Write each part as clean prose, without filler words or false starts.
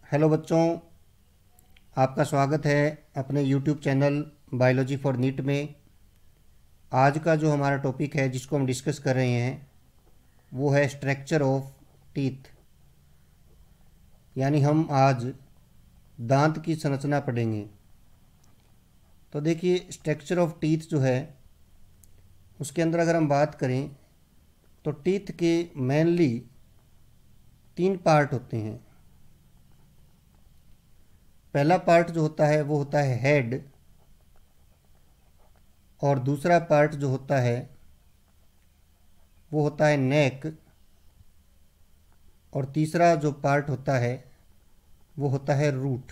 Hello बच्चों, आपका स्वागत है अपने YouTube channel biology for NEET में। आज का जो हमारा टॉपिक है जिसको हम डिस्कस कर रहे हैं वो है स्ट्रक्चर ऑफ टीथ। यानी हम आज दांत की संरचना पढ़ेंगे। तो देखिए, स्ट्रक्चर ऑफ टीथ जो है उसके अंदर अगर हम बात करें तो टीथ के मेनली 3 पार्ट होते हैं। पहला पार्ट जो होता है वो होता है हेड, और दूसरा पार्ट जो होता है वो होता है नेक, और तीसरा जो पार्ट होता है वो होता है रूट।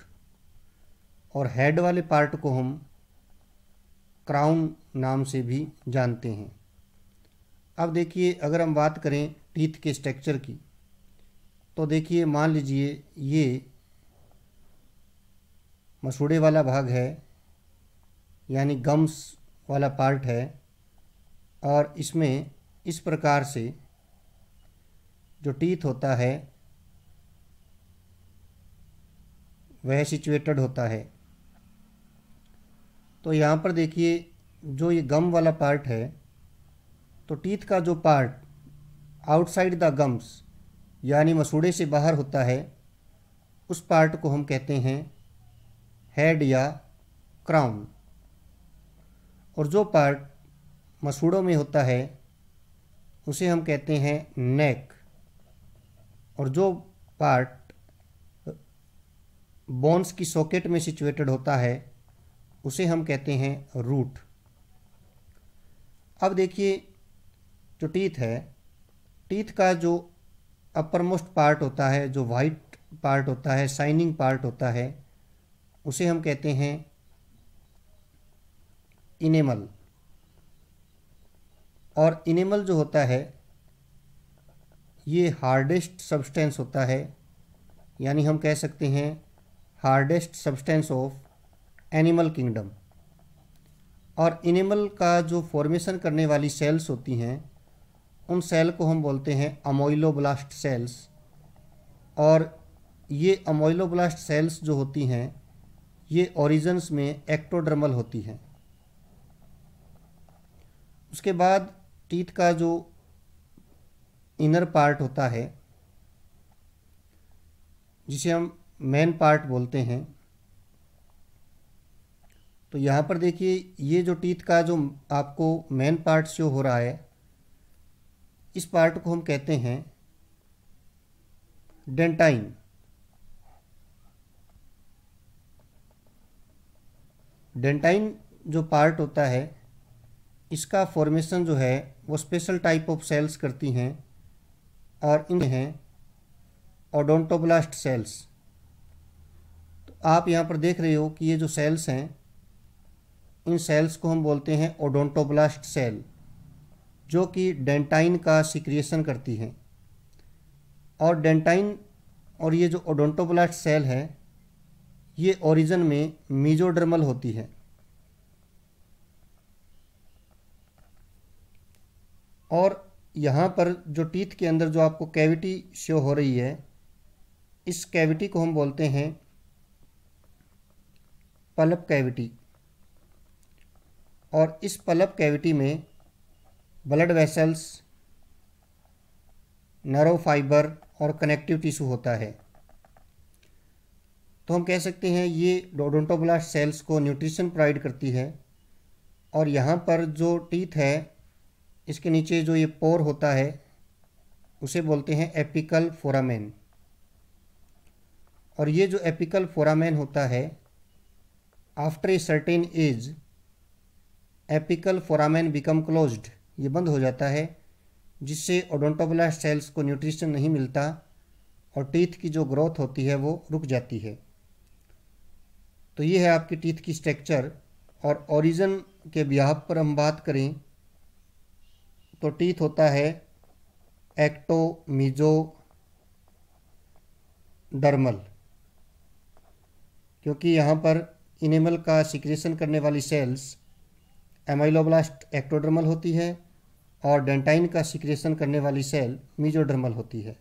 और हेड वाले पार्ट को हम क्राउन नाम से भी जानते हैं। अब देखिए, अगर हम बात करें टीथ के स्ट्रक्चर की तो देखिए, मान लीजिए ये मसूड़े वाला भाग है, यानी गम्स वाला पार्ट है, और इसमें इस प्रकार से जो टीथ होता है वह सिचुएटेड होता है। तो यहाँ पर देखिए, जो ये गम वाला पार्ट है, तो टीथ का जो पार्ट आउटसाइड द गम्स यानी मसूड़े से बाहर होता है उस पार्ट को हम कहते हैं हेड या क्राउन। और जो पार्ट मसूड़ों में होता है उसे हम कहते हैं नेक। और जो पार्ट बोन्स की सॉकेट में सिचुएटेड होता है उसे हम कहते हैं रूट। अब देखिए, जो टीथ है, टीथ का जो अपर मोस्ट पार्ट होता है, जो वाइट पार्ट होता है, शाइनिंग पार्ट होता है, उसे हम कहते हैं इनेमल। और इनेमल जो होता है ये हार्डेस्ट सब्सटेंस होता है, यानी हम कह सकते हैं hardest substance of animal kingdom. और इनेमल का जो फॉर्मेशन करने वाली सेल्स होती हैं उन सेल को हम बोलते हैं अमोइलोब्लास्ट सेल्स। और ये अमोइलोब्लास्ट सेल्स जो होती हैं ये ओरिजिन्स में एक्टोडर्मल होती हैं। उसके बाद टीथ का जो इनर पार्ट होता है जिसे हम मेन पार्ट बोलते हैं, तो यहाँ पर देखिए, ये जो टीथ का जो आपको मेन पार्ट शो हो रहा है इस पार्ट को हम कहते हैं डेंटाइन। डेंटाइन जो पार्ट होता है इसका फॉर्मेशन जो है वो स्पेशल टाइप ऑफ सेल्स करती हैं, और इनमें हैं ओडोंटोब्लास्ट सेल्स। तो आप यहाँ पर देख रहे हो कि ये जो सेल्स हैं इन सेल्स को हम बोलते हैं ओडोंटोब्लास्ट सेल, जो कि डेंटाइन का सिक्रिएशन करती हैं। और डेंटाइन और ये जो ओडोंटोब्लास्ट सेल है ये ओरिजिन में मीजोडर्मल होती है। और यहाँ पर जो टीथ के अंदर जो आपको कैविटी शो हो रही है इस कैविटी को हम बोलते हैं पल्प कैविटी। और इस पल्प कैविटी में ब्लड वेसल्स, नर्व फाइबर और कनेक्टिव टिश्यू होता है। तो हम कह सकते हैं ये ओडोंटोब्लास्ट सेल्स को न्यूट्रिशन प्रोवाइड करती है। और यहाँ पर जो टीथ है इसके नीचे जो ये पोर होता है उसे बोलते हैं एपिकल फोरामेन। और ये जो एपिकल फोरामेन होता है, after a certain age apical foramen become closed, ये बंद हो जाता है, जिससे ओडोंटोब्लास्ट सेल्स को न्यूट्रिशन नहीं मिलता और टीथ की जो ग्रोथ होती है वो रुक जाती है। तो ये है आपकी टीथ की स्ट्रक्चर। और ओरिजिन के बिहाफ पर हम बात करें तो टीथ होता है एक्टो मीजो डर्मल, क्योंकि यहाँ पर इनेमल का सिक्रेशन करने वाली सेल्स एमाइलोब्लास्ट एक्टोडर्मल होती है और डेंटाइन का सिक्रेशन करने वाली सेल मीजोडर्मल होती है।